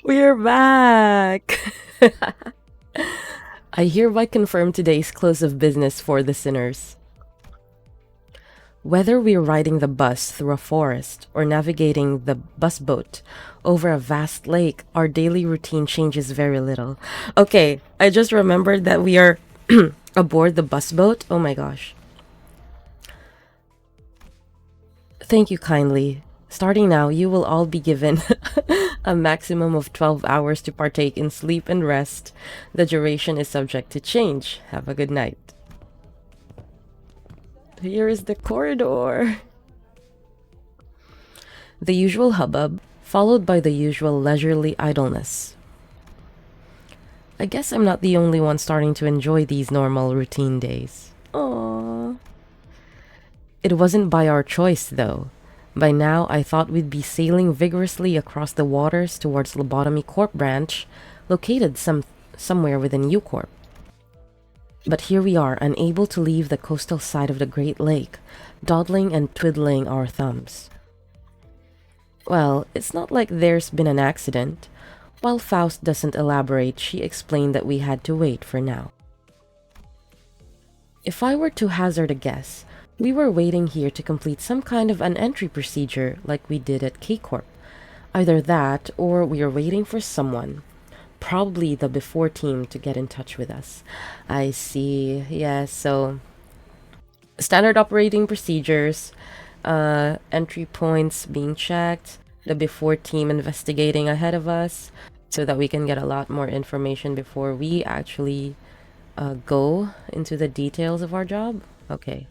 We're back! I hereby confirm today's close of business for the sinners. Whether we're riding the bus through a forest or navigating the bus boat over a vast lake, our daily routine changes very little. Okay, I just remembered that we are aboard the bus boat. Oh my gosh. Thank you kindly. Starting now, you will all be given a maximum of 12 hours to partake in sleep and rest. The duration is subject to change. Have a good night. Here is the corridor. The usual hubbub, followed by the usual leisurely idleness. I guess I'm not the only one starting to enjoy these normal routine days. Aww. It wasn't by our choice, though. By now, I thought we'd be sailing vigorously across the waters towards Lobotomy Corp branch, located somewhere within U Corp. But here we are, unable to leave the coastal side of the Great Lake, dawdling and twiddling our thumbs. Well, it's not like there's been an accident. While Faust doesn't elaborate, she explained that we had to wait for now. If I were to hazard a guess, we were waiting here to complete some kind of an entry procedure like we did at K-Corp. Either that, or we are waiting for someone, probably the before team, to get in touch with us. I see. Yes, so standard operating procedures, entry points being checked, the before team investigating ahead of us so that we can get a lot more information before we actually go into the details of our job. Okay.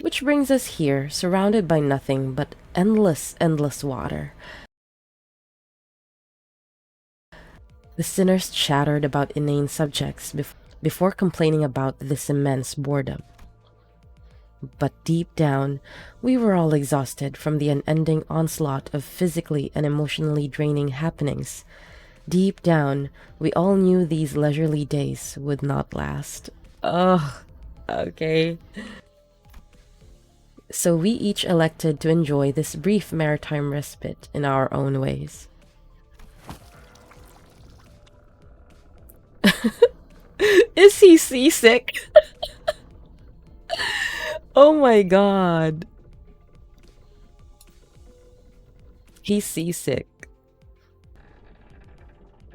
Which brings us here, surrounded by nothing but endless water. The sinners chattered about inane subjects before complaining about this immense boredom. But deep down, we were all exhausted from the unending onslaught of physically and emotionally draining happenings. Deep down, we all knew these leisurely days would not last. Ugh, okay. So we each elected to enjoy this brief maritime respite in our own ways. Is he seasick? Oh my god. He's seasick.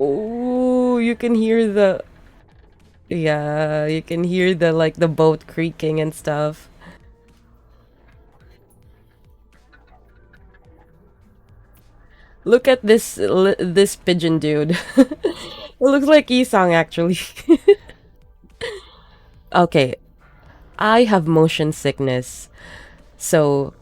Oh, you can hear the... Yeah, you can hear the, like, the boat creaking and stuff. Look at this pigeon dude. It looks like Isang, actually. Okay, I have motion sickness, so...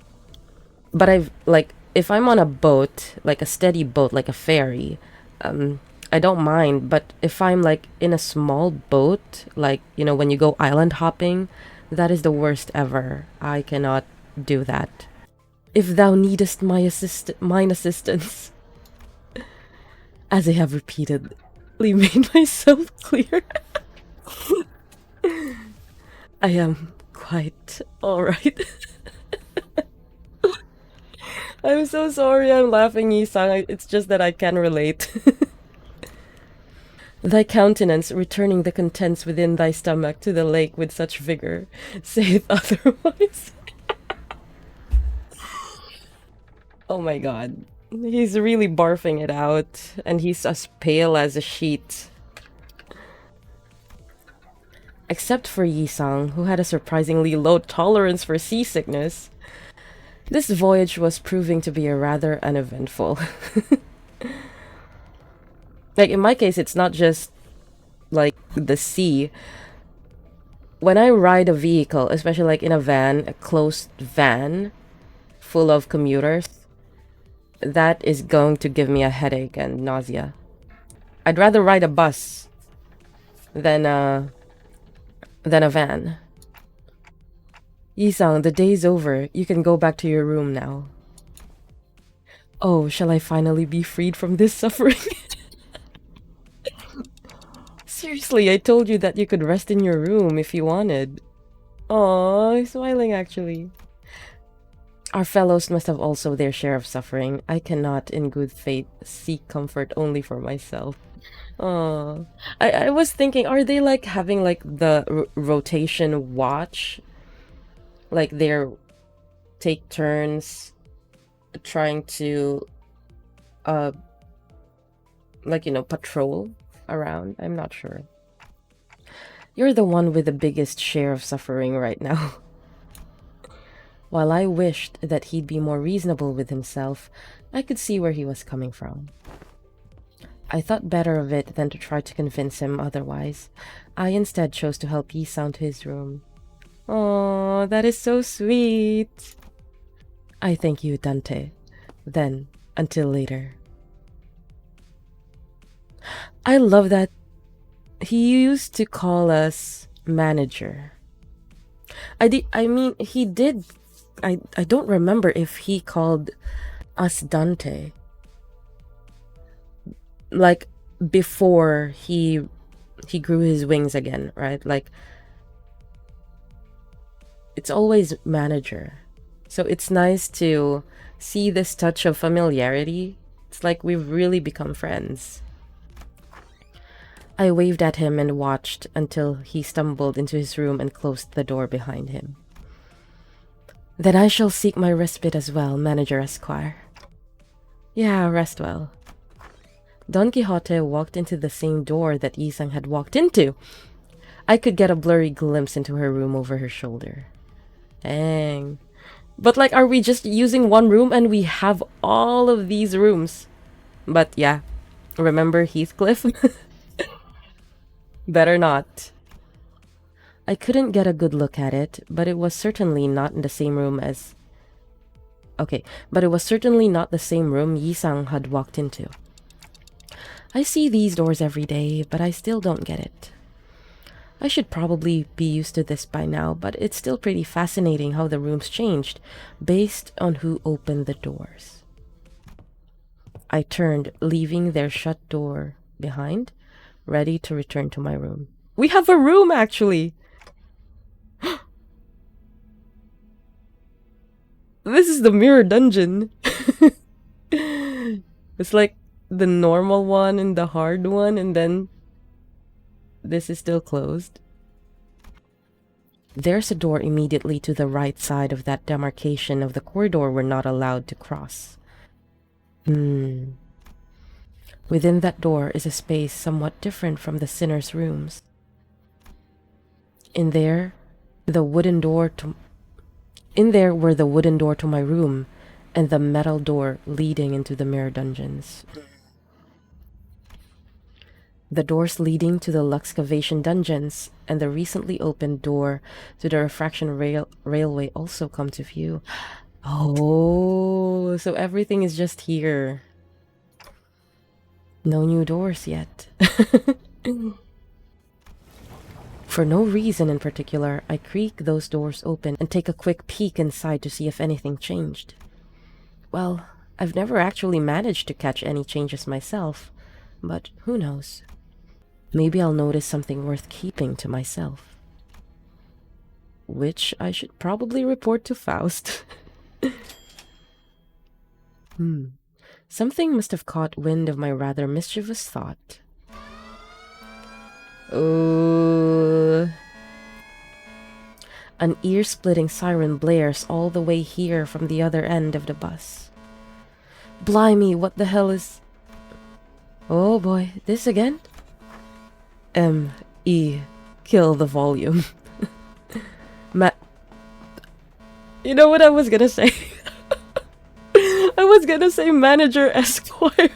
But I've, like, if I'm on a boat, like a steady boat, like a ferry, I don't mind. But if I'm, like, in a small boat, like, you know, when you go island hopping, that is the worst ever. I cannot do that. If thou needest mine assistance, as I have repeatedly made myself clear, I am quite alright. I'm so sorry I'm laughing, Isang. It's just that I can relate. Thy countenance returning the contents within thy stomach to the lake with such vigor, saith otherwise. Oh my god. He's really barfing it out, and he's as pale as a sheet. Except for Yisang, who had a surprisingly low tolerance for seasickness, this voyage was proving to be a rather uneventful. Like, in my case, it's not just, like, the sea. When I ride a vehicle, especially, like, in a van, a closed van, full of commuters, that is going to give me a headache and nausea. I'd rather ride a bus than a van. Yisang, the day's over. You can go back to your room now. Oh, shall I finally be freed from this suffering? Seriously, I told you that you could rest in your room if you wanted. Aww, he's smiling actually. Our fellows must have also their share of suffering. I cannot, in good faith, seek comfort only for myself. Oh, I was thinking, are they like having like the rotation watch? Like they're take turns trying to, uh, like, patrol around? I'm not sure. You're the one with the biggest share of suffering right now. While I wished that he'd be more reasonable with himself, I could see where he was coming from. I thought better of it than to try to convince him otherwise. I instead chose to help Yi-san to his room. Oh, that is so sweet. I thank you, Dante. Then, until later. I love that he used to call us manager. I mean, he did. I don't remember if he called us Dante. Like, before he grew his wings again, right? Like, it's always manager. So it's nice to see this touch of familiarity. It's like we've really become friends. I waved at him and watched until he stumbled into his room and closed the door behind him. Then I shall seek my respite as well, Manager Esquire. Yeah, rest well. Don Quixote walked into the same door that Yi-san had walked into. I could get a blurry glimpse into her room over her shoulder. Dang. But like, are we just using one room and we have all of these rooms? But yeah, remember Heathcliff? Better not. I couldn't get a good look at it, but it was certainly not in the same room as... Okay, but it was certainly not the same room Yi-san had walked into. I see these doors every day, but I still don't get it. I should probably be used to this by now, but it's still pretty fascinating how the rooms changed based on who opened the doors. I turned, leaving their shut door behind, ready to return to my room. We have a room, actually! This is the mirror dungeon. It's like the normal one and the hard one, and then this is still closed. There's a door immediately to the right side of that demarcation of the corridor we're not allowed to cross. Within that door is a space somewhat different from the sinner's rooms. In there were the wooden door to my room and the metal door leading into the mirror dungeons. The doors leading to the Luxcavation dungeons and the recently opened door to the refraction railway also come to view. Oh, so everything is just here. No new doors yet. For no reason in particular, I creak those doors open and take a quick peek inside to see if anything changed. Well, I've never actually managed to catch any changes myself, but who knows? Maybe I'll notice something worth keeping to myself. Which I should probably report to Faust. Something must have caught wind of my rather mischievous thought. Oh. An ear-splitting siren blares all the way here from the other end of the bus. Blimey, what the hell is... Oh boy, this again? M.E. Kill the volume. You know what I was gonna say? I was gonna say Manager Esquire.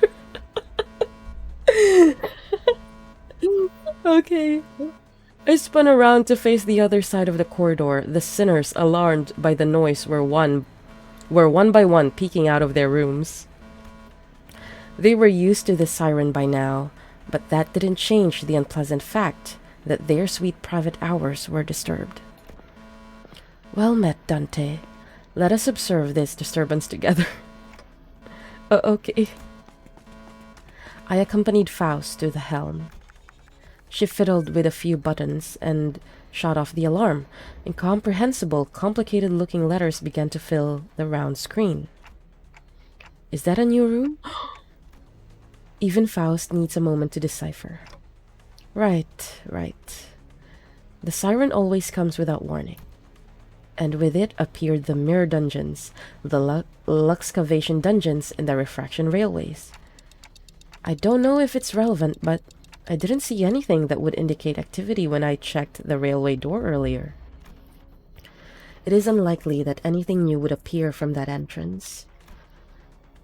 Okay. I spun around to face the other side of the corridor. The sinners, alarmed by the noise, were one by one peeking out of their rooms. They were used to the siren by now, but that didn't change the unpleasant fact that their sweet private hours were disturbed. Well met, Dante. Let us observe this disturbance together. Okay. I accompanied Faust to the helm. She fiddled with a few buttons and shot off the alarm. Incomprehensible, complicated-looking letters began to fill the round screen. Is that a new room? Even Faust needs a moment to decipher. Right. The siren always comes without warning. And with it appeared the mirror dungeons, the luxcavation dungeons, and the refraction railways. I don't know if it's relevant, but I didn't see anything that would indicate activity when I checked the railway door earlier. It is unlikely that anything new would appear from that entrance.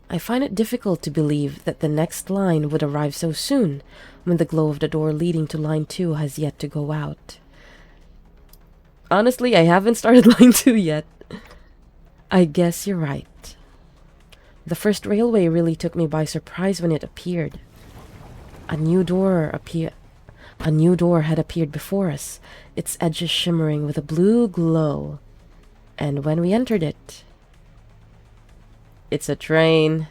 I find it difficult to believe that the next line would arrive so soon, when the glow of the door leading to line 2 has yet to go out. Honestly, I haven't started line 2 yet. I guess you're right. The first railway really took me by surprise when it appeared. A new door had appeared before us, its edges shimmering with a blue glow. And when we entered it... It's a train.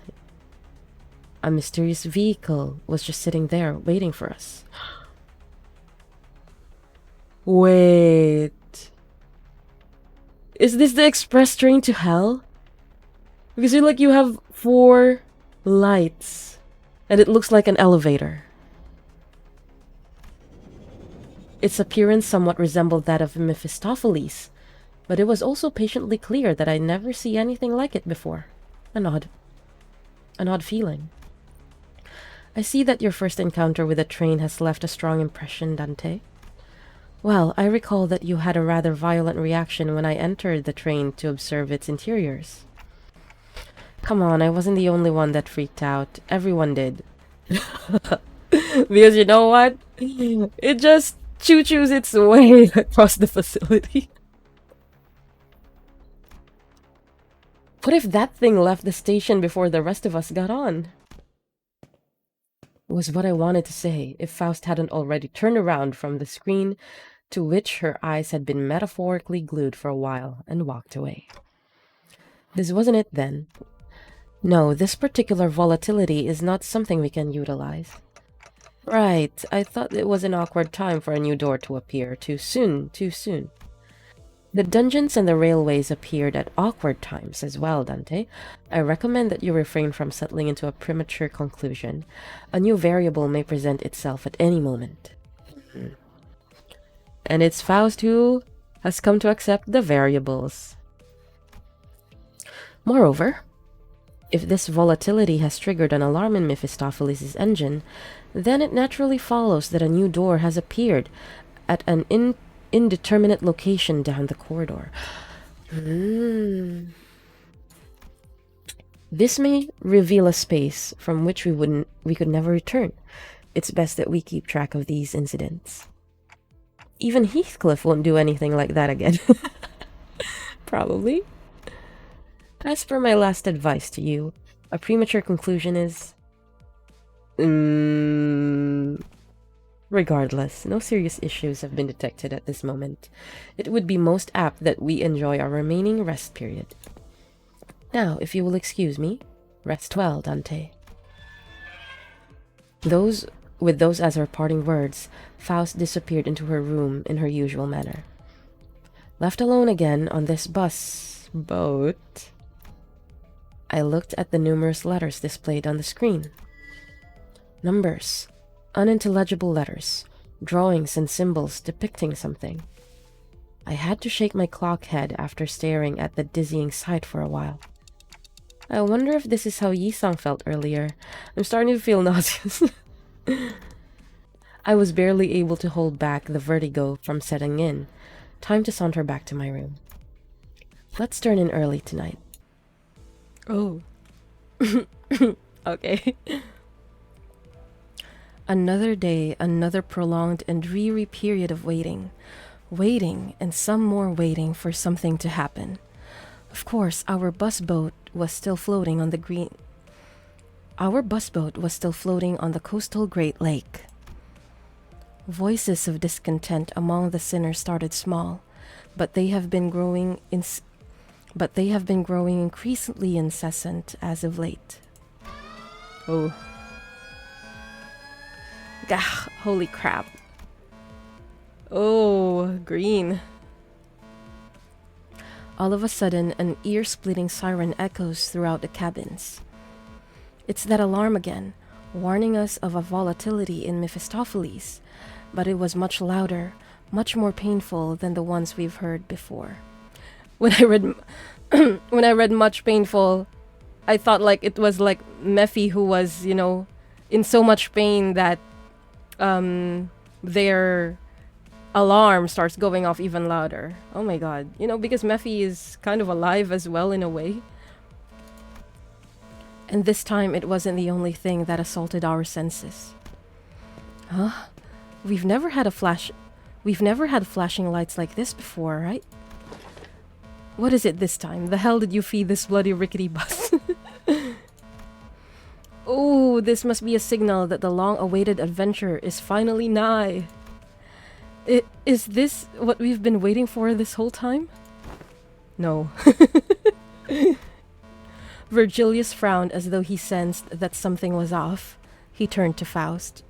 A mysterious vehicle was just sitting there, waiting for us. Wait. Is this the express train to hell? Because you have 4 lights, and it looks like an elevator. Its appearance somewhat resembled that of Mephistopheles, but it was also patiently clear that I never see anything like it before. An odd feeling. I see that your first encounter with a train has left a strong impression, Dante. Well, I recall that you had a rather violent reaction when I entered the train to observe its interiors. Come on, I wasn't the only one that freaked out. Everyone did. Because you know what? It just choo-choos its way across the facility. What if that thing left the station before the rest of us got on? Was what I wanted to say if Faust hadn't already turned around from the screen to which her eyes had been metaphorically glued for a while and walked away. This wasn't it then. No, this particular volatility is not something we can utilize. Right, I thought it was an awkward time for a new door to appear. Too soon. The dungeons and the railways appeared at awkward times as well, Dante. I recommend that you refrain from settling into a premature conclusion. A new variable may present itself at any moment. And it's Faust who has come to accept the variables. Moreover, if this volatility has triggered an alarm in Mephistopheles' engine, then it naturally follows that a new door has appeared at an indeterminate location down the corridor. This may reveal a space from which we could never return. It's best that we keep track of these incidents. Even Heathcliff won't do anything like that again. Probably. As per my last advice to you, a premature conclusion is... Regardless, no serious issues have been detected at this moment. It would be most apt that we enjoy our remaining rest period. Now, if you will excuse me, rest well, Dante. With those as her parting words, Faust disappeared into her room in her usual manner. Left alone again on this boat, I looked at the numerous letters displayed on the screen. Numbers, unintelligible letters, drawings and symbols depicting something. I had to shake my clock head after staring at the dizzying sight for a while. I wonder if this is how Yi-sang felt earlier. I'm starting to feel nauseous. I was barely able to hold back the vertigo from setting in. Time to saunter back to my room. Let's turn in early tonight. Oh. Okay. Another day, another prolonged and dreary period of waiting. Waiting, and some more waiting for something to happen. Of course, our bus boat was still floating on the coastal Great Lake. Voices of discontent among the sinners started small, but they have been growing increasingly incessant as of late. Oh. Gah, holy crap. Oh, green. All of a sudden, an ear-splitting siren echoes throughout the cabins. It's that alarm again, warning us of a volatility in Mephistopheles, but it was much louder, much more painful than the ones we've heard before. When I read when I read much painful, I thought like it was like Mephi who was, in so much pain that their alarm starts going off even louder. Oh my god. Because Mephi is kind of alive as well in a way. And this time it wasn't the only thing that assaulted our senses. Huh? We've never had flashing lights like this before, right? What is it this time? The hell did you feed this bloody rickety bus? Oh, this must be a signal that the long-awaited adventure is finally nigh. Is this what we've been waiting for this whole time? No. Virgilius frowned as though he sensed that something was off. He turned to Faust.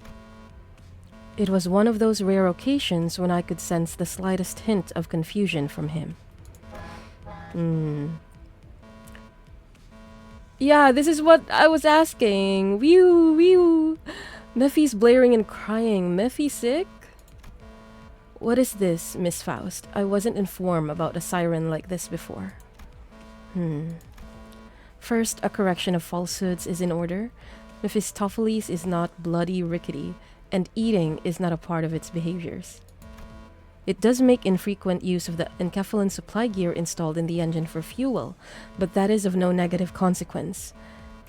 It was one of those rare occasions when I could sense the slightest hint of confusion from him. Yeah, this is what I was asking. Whew. Mephi's blaring and crying. Mephi sick? What is this, Miss Faust? I wasn't informed about a siren like this before. First, a correction of falsehoods is in order. Mephistopheles is not bloody rickety, and eating is not a part of its behaviors. It does make infrequent use of the enkephalon supply gear installed in the engine for fuel, but that is of no negative consequence.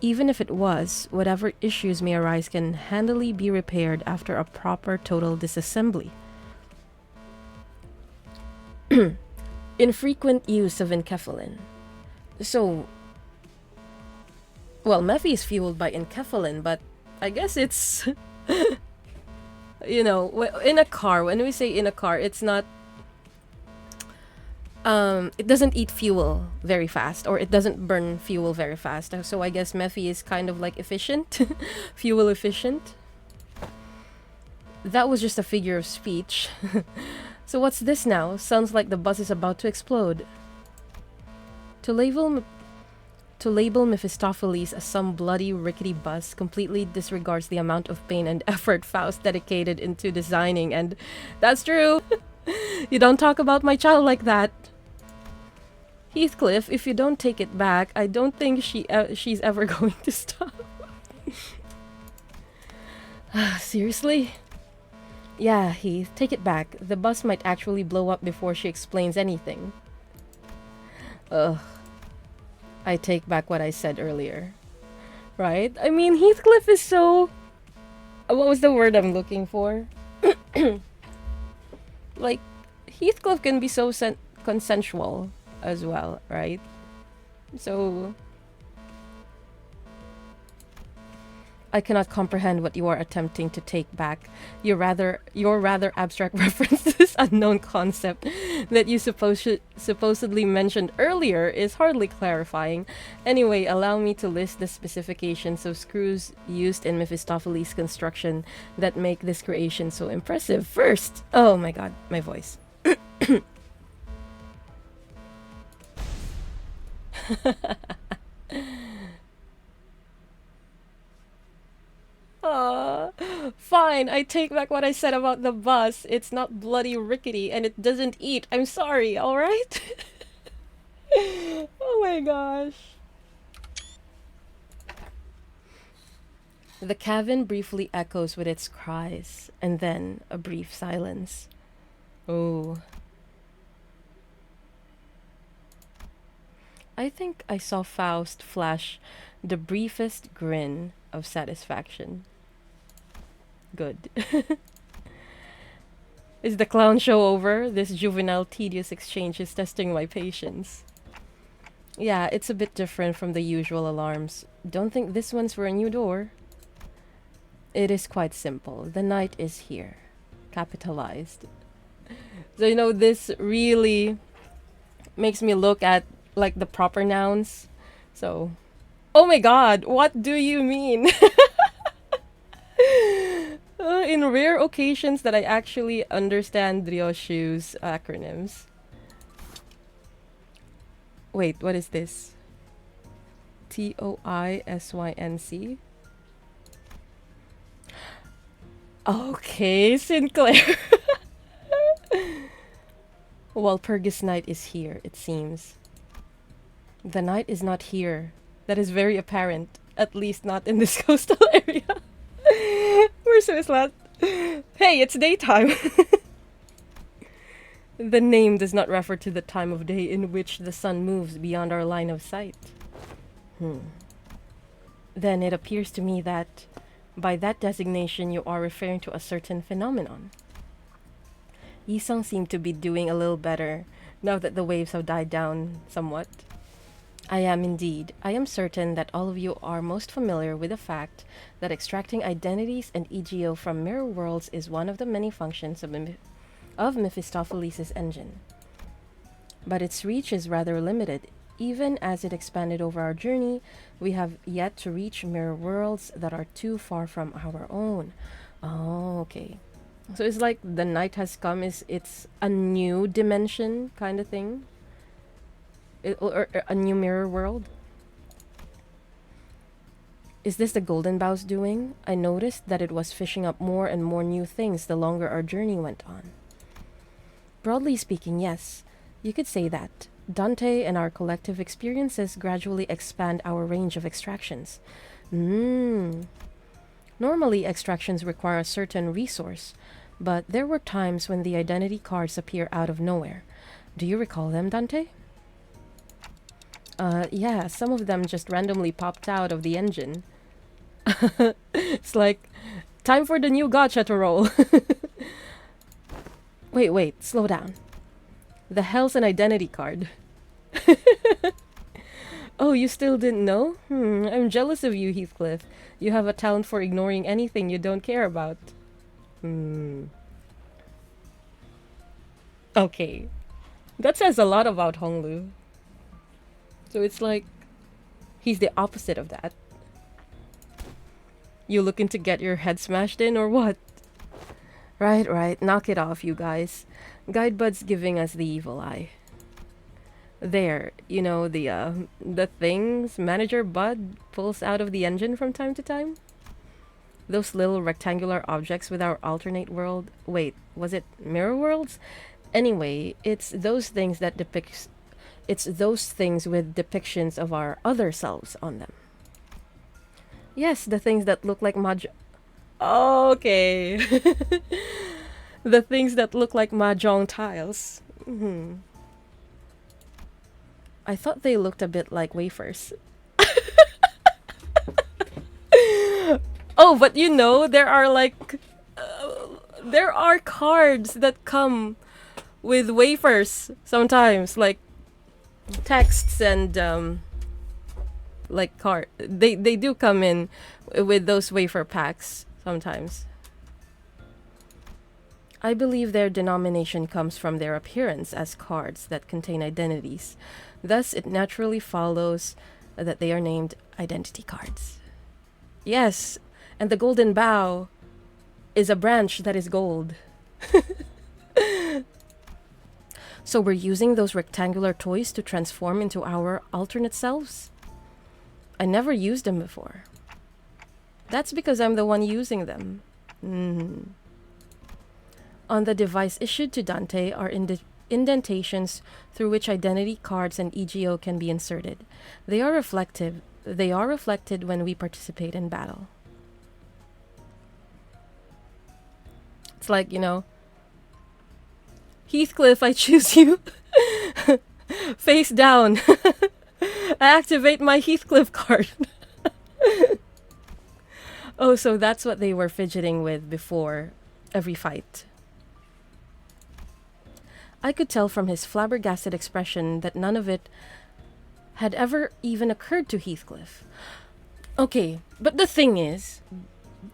Even if it was, whatever issues may arise can handily be repaired after a proper total disassembly. Infrequent use of enkephalon. So, well, Mephi is fueled by enkephalon, but I guess it's... in a car, when we say in a car, it's not... it doesn't eat fuel very fast, or it doesn't burn fuel very fast. So I guess Mephi is kind of like efficient, fuel efficient. That was just a figure of speech. So what's this now? Sounds like the bus is about to explode. To label Mephistopheles as some bloody rickety bus completely disregards the amount of pain and effort Faust dedicated into designing, and that's true. You don't talk about my child like that. Heathcliff, if you don't take it back, I don't think she's ever going to stop. Seriously? Yeah, Heath, take it back. The bus might actually blow up before she explains anything. Ugh. I take back what I said earlier. Right? I mean, Heathcliff is so... What was the word I'm looking for? Like, Heathcliff can be so consensual as well, right? So... I cannot comprehend what you are attempting to take back. Your rather abstract reference to this unknown concept that you supposedly mentioned earlier is hardly clarifying. Anyway, allow me to list the specifications of screws used in Mephistopheles' construction that make this creation so impressive. First, oh my god, my voice. Fine, I take back what I said about the bus. It's not bloody rickety and it doesn't eat. I'm sorry, alright? Oh my gosh. The cabin briefly echoes with its cries, and then a brief silence. Oh. I think I saw Faust flash the briefest grin of satisfaction. Good. Is the clown show over? This juvenile, tedious exchange is testing my patience. Yeah, it's a bit different from the usual alarms. Don't think this one's for a new door. It is quite simple. The night is here. Capitalized. So, this really makes me look at, like, the proper nouns. So, oh my god, what do you mean? in rare occasions that I actually understand Ryoshu's acronyms. Wait, what is this? Toisync? Okay, Sinclair. Walpurgisnight is here, it seems. The night is not here. That is very apparent. At least not in this coastal area. Where's Wislat? Hey, it's daytime. The name does not refer to the time of day in which the sun moves beyond our line of sight. Then it appears to me that by that designation you are referring to a certain phenomenon. Yisung seemed to be doing a little better now that the waves have died down somewhat. I am indeed. I am certain that all of you are most familiar with the fact that extracting identities and EGO from mirror worlds is one of the many functions of Mephistopheles' engine. But its reach is rather limited. Even as it expanded over our journey, we have yet to reach mirror worlds that are too far from our own. Oh, okay. So it's like the night has come, it's a new dimension kind of thing? Or a new mirror world? Is this the Golden Bow's doing? I noticed that it was fishing up more and more new things the longer our journey went on. Broadly speaking, yes. You could say that. Dante and our collective experiences gradually expand our range of extractions. Normally, extractions require a certain resource, but there were times when the identity cards appear out of nowhere. Do you recall them, Dante? Yeah, some of them just randomly popped out of the engine. It's like, time for the new gacha to roll. Wait, slow down. The hell's an identity card? Oh, you still didn't know? I'm jealous of you, Heathcliff. You have a talent for ignoring anything you don't care about. Okay. That says a lot about Honglu. So it's like, he's the opposite of that. You looking to get your head smashed in or what? Right. Knock it off, you guys. Guidebud's giving us the evil eye. There, you know, the things Manager Bud pulls out of the engine from time to time? Those little rectangular objects with our alternate world. Wait, was it mirror worlds? Anyway, it's those things with depictions of our other selves on them. Yes, the things that look like Okay. The things that look like mahjong tiles. I thought they looked a bit like wafers. Oh, but you know, there are cards that come with wafers sometimes, like texts and like they do come in with those wafer packs sometimes. I believe their denomination comes from their appearance as cards that contain identities. Thus, it naturally follows that they are named identity cards. Yes, and the Golden Bough is a branch that is gold. So we're using those rectangular toys to transform into our alternate selves? I never used them before. That's because I'm the one using them. On the device issued to Dante are indentations through which identity cards and EGO can be inserted. They are reflected when we participate in battle. It's like, you know, Heathcliff, I choose you. Face down. I activate my Heathcliff card. Oh, so that's what they were fidgeting with before every fight. I could tell from his flabbergasted expression that none of it had ever even occurred to Heathcliff. Okay, but the thing is,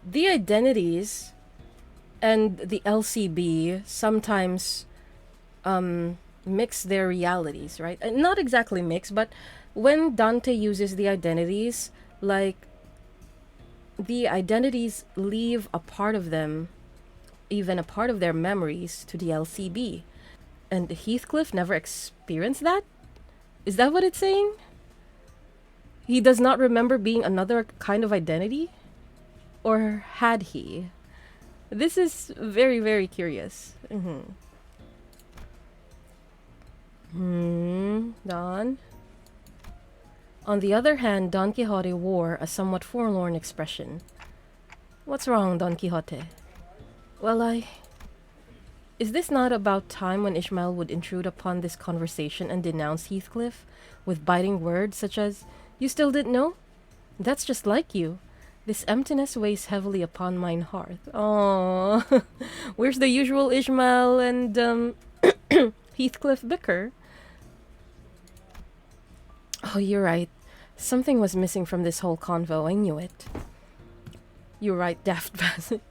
the identities and the LCB sometimes mix their realities, right? Not exactly mix, but when Dante uses the identities, like, the identities leave a part of them even a part of their memories to the LCB. And Heathcliff never experienced that? Is that what it's saying? He does not remember being another kind of identity? Or had he? This is very, very curious. Don? On the other hand, Don Quixote wore a somewhat forlorn expression. What's wrong, Don Quixote? Well, Is this not about time when Ishmael would intrude upon this conversation and denounce Heathcliff with biting words such as, "You still didn't know? That's just like you. This emptiness weighs heavily upon mine hearth." Oh, where's the usual Ishmael and Heathcliff bicker? Oh, you're right. Something was missing from this whole convo. I knew it. You're right, daft bastard.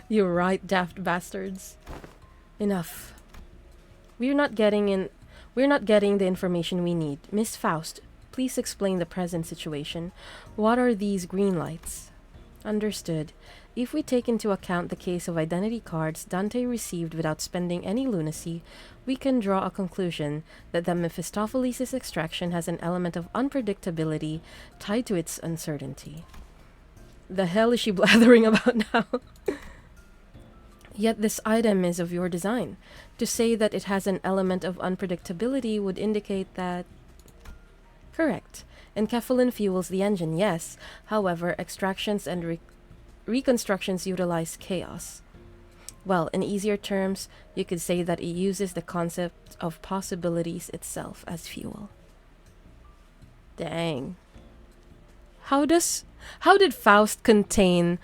You're right, daft bastards. Enough. We're not getting the information we need. Miss Faust, please explain the present situation. What are these green lights? Understood. If we take into account the case of identity cards Dante received without spending any lunacy, we can draw a conclusion that the Mephistopheles' extraction has an element of unpredictability tied to its uncertainty. The hell is she blathering about now? Yet this item is of your design. To say that it has an element of unpredictability would indicate that... Correct. Enkephalin fuels the engine, yes. However, extractions and reconstructions utilize chaos. Well, in easier terms, you could say that it uses the concept of possibilities itself as fuel. Dang. How did Faust contain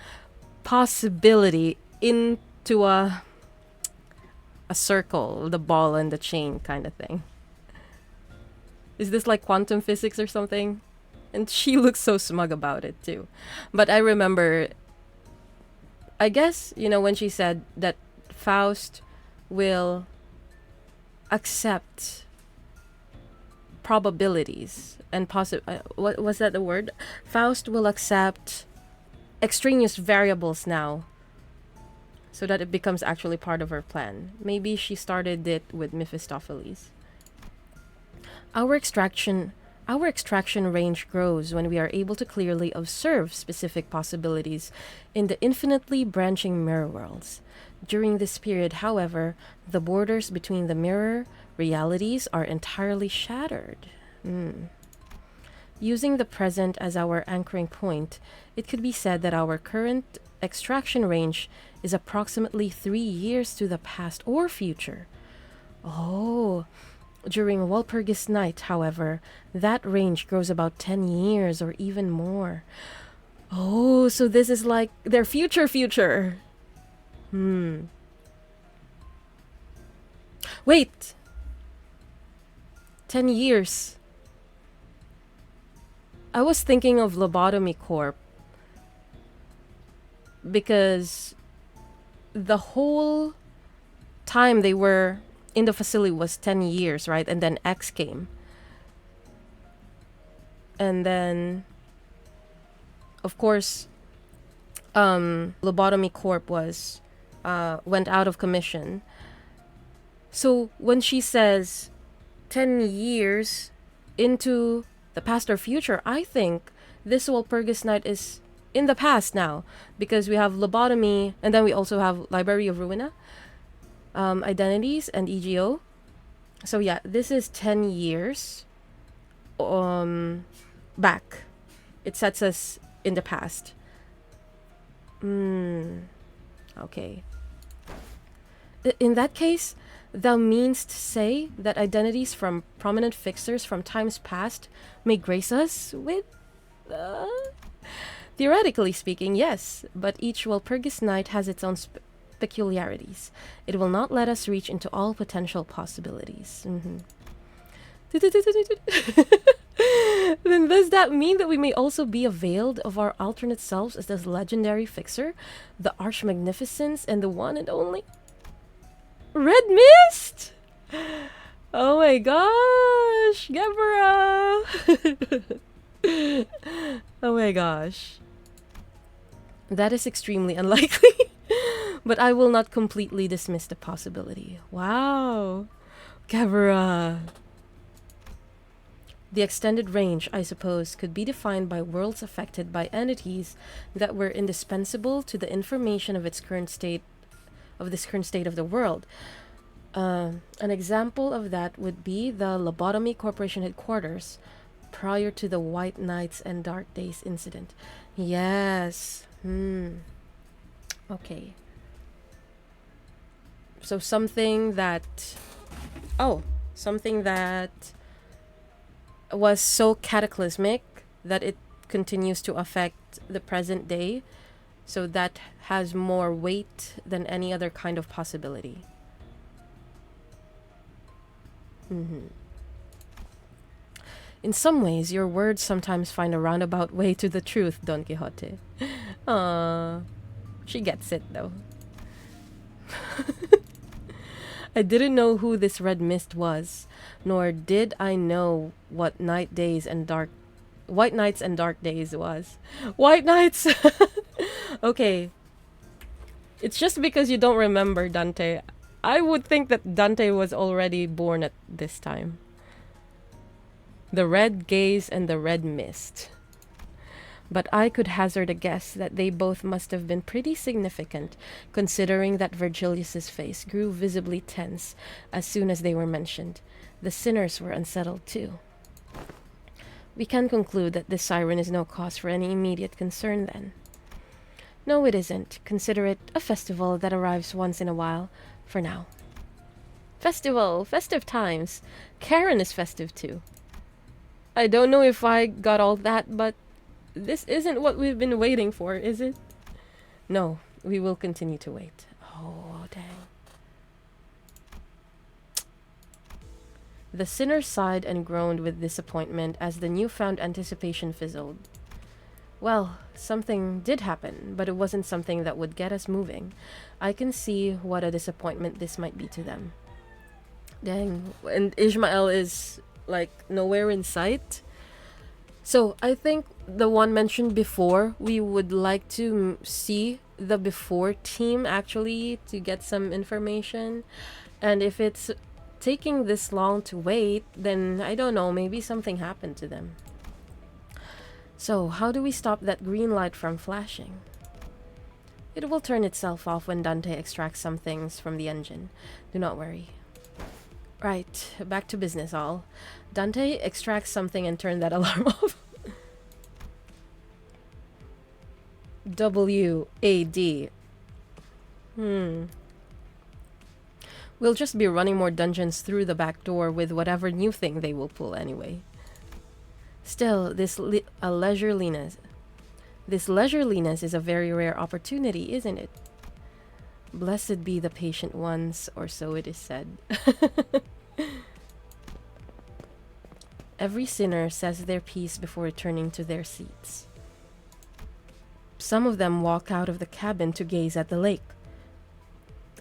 possibility into a circle, the ball and the chain kind of thing? Is this like quantum physics or something? And she looks so smug about it too. But I remember, I guess, when she said that Faust will accept probabilities and what was that the word? Faust will accept extraneous variables now so that it becomes actually part of her plan. Maybe she started it with Mephistopheles. Our extraction range grows when we are able to clearly observe specific possibilities in the infinitely branching mirror worlds. During this period, however, the borders between the mirror realities are entirely shattered. Using the present as our anchoring point, it could be said that our current extraction range is approximately 3 years to the past or future. Oh, during Walpurgisnacht, however, that range grows about 10 years or even more. Oh, so this is like their future. Wait! 10 years. I was thinking of Lobotomy Corp because the whole time they were in the facility was 10 years, right? And then X came. And then, of course, Lobotomy Corp was went out of commission. So when she says 10 years into the past or future, I think this Walpurgisnacht is in the past now, because we have lobotomy and then we also have Library of Ruina, identities and EGO. So yeah, this is 10 years back. It sets us in the past. Okay. In that case, thou meanst to say that identities from prominent fixers from times past may grace us with... Theoretically speaking, yes, but each Walpurgisnacht has its own peculiarities. It will not let us reach into all potential possibilities. Then does that mean that we may also be availed of our alternate selves as this legendary fixer, the Arch Magnificence, and the one and only Red Mist? Oh my gosh, Gebra! Oh my gosh. That is extremely unlikely. But I will not completely dismiss the possibility. Wow. Gavra. The extended range, I suppose, could be defined by worlds affected by entities that were indispensable to the information of its current state, of this current state of the world. An example of that would be the Lobotomy Corporation headquarters prior to the White Nights and Dark Days incident. Yes. Okay. So something that was so cataclysmic that it continues to affect the present day, so that has more weight than any other kind of possibility. In some ways, your words sometimes find a roundabout way to the truth, Don Quixote. She gets it, though. I didn't know who this red mist was, nor did I know what white nights and dark days was. White nights! Okay. It's just because you don't remember Dante. I would think that Dante was already born at this time. The red gaze and the red mist. But I could hazard a guess that they both must have been pretty significant, considering that Virgilius's face grew visibly tense as soon as they were mentioned. The sinners were unsettled too. We can conclude that this siren is no cause for any immediate concern then. No, it isn't. Consider it a festival that arrives once in a while, for now. Festival, festive times. Karen is festive too. I don't know if I got all that, but this isn't what we've been waiting for, is it? No, we will continue to wait. Oh, dang. The sinner sighed and groaned with disappointment as the newfound anticipation fizzled. Well, something did happen, but it wasn't something that would get us moving. I can see what a disappointment this might be to them. Dang. And Ishmael is, like, nowhere in sight. So, I think the one mentioned before, we would like to see the before team, actually, to get some information. And if it's taking this long to wait, then, I don't know, maybe something happened to them. So, how do we stop that green light from flashing? It will turn itself off when Dante extracts some things from the engine. Do not worry. Right, back to business all. Dante extracts something and turn that alarm off. W-A-D. We'll just be running more dungeons through the back door with whatever new thing they will pull anyway. Still, this leisureliness is a very rare opportunity, isn't it? Blessed be the patient ones, or so it is said. Every sinner says their piece before returning to their seats. Some of them walk out of the cabin to gaze at the lake.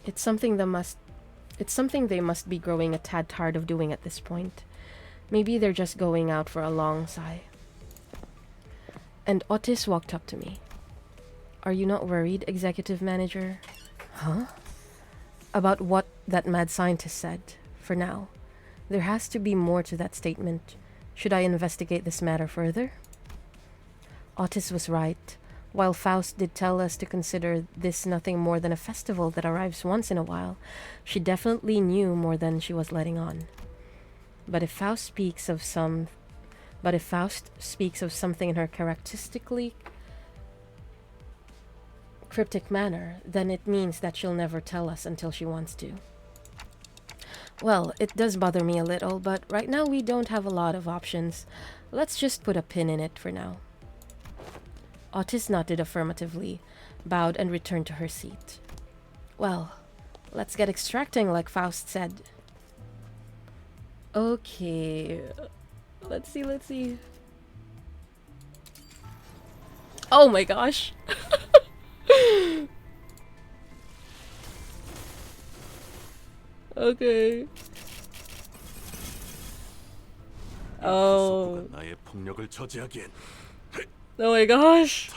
It's something they must be growing a tad tired of doing at this point. Maybe they're just going out for a long sigh. And Otis walked up to me. Are you not worried, executive manager? Huh? About what that mad scientist said, for now. There has to be more to that statement. Should I investigate this matter further? Otis was right. While Faust did tell us to consider this nothing more than a festival that arrives once in a while, she definitely knew more than she was letting on. But if Faust speaks of something in her characteristically cryptic manner, then it means that she'll never tell us until she wants to. Well, it does bother me a little, but right now we don't have a lot of options. Let's just put a pin in it for now. Otis nodded affirmatively, bowed, and returned to her seat. Well, let's get extracting like Faust said. Okay. Let's see. Oh my gosh. Okay. Oh. Oh my gosh.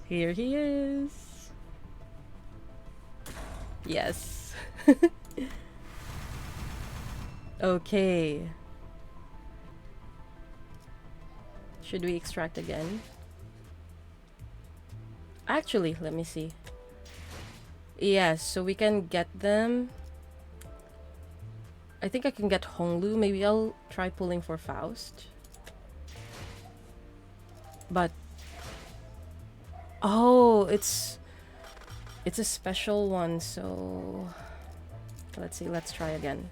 Here he is. Yes. Okay. Should we extract again? Actually, let me see. Yes, so we can get them. I think I can get Honglu. Maybe I'll try pulling for Faust. But oh, it's a special one, so let's see, let's try again.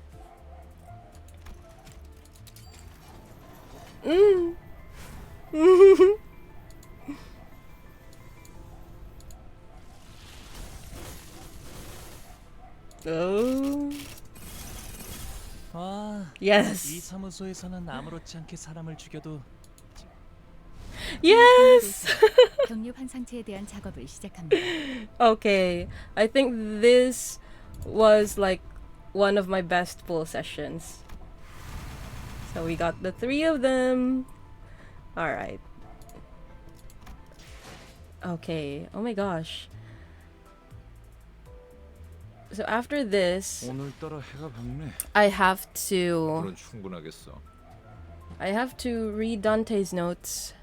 Oh. 아, 이 Yes. 사무소에서는 아무렇지 않게 사람을 죽여도 Yes. 경류한 상태에 대한 작업을 시작합니다. Okay. I think this was like one of my best pull sessions. So we got the 3 of them. All right. Okay. Oh my gosh. So after this, 오늘따라 해가 밝네. I have to 그건 충분하겠어. read Dante's notes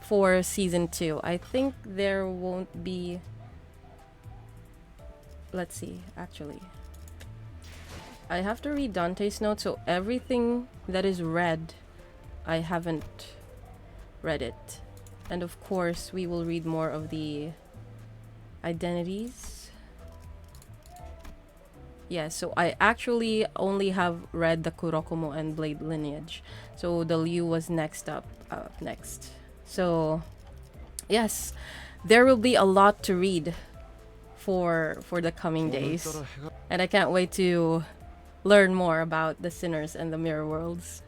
for season 2. I think there won't be. Let's see, actually. I have to read Dante's notes, so everything that is red, I haven't read it. And of course, we will read more of the identities. Yeah, so I actually only have read the Kurokomo and Blade lineage. So the Liu was next up, next. So yes, there will be a lot to read for the coming days. 오늘따라 해가 And I can't wait to learn more about the Sinners and the Mirror Worlds.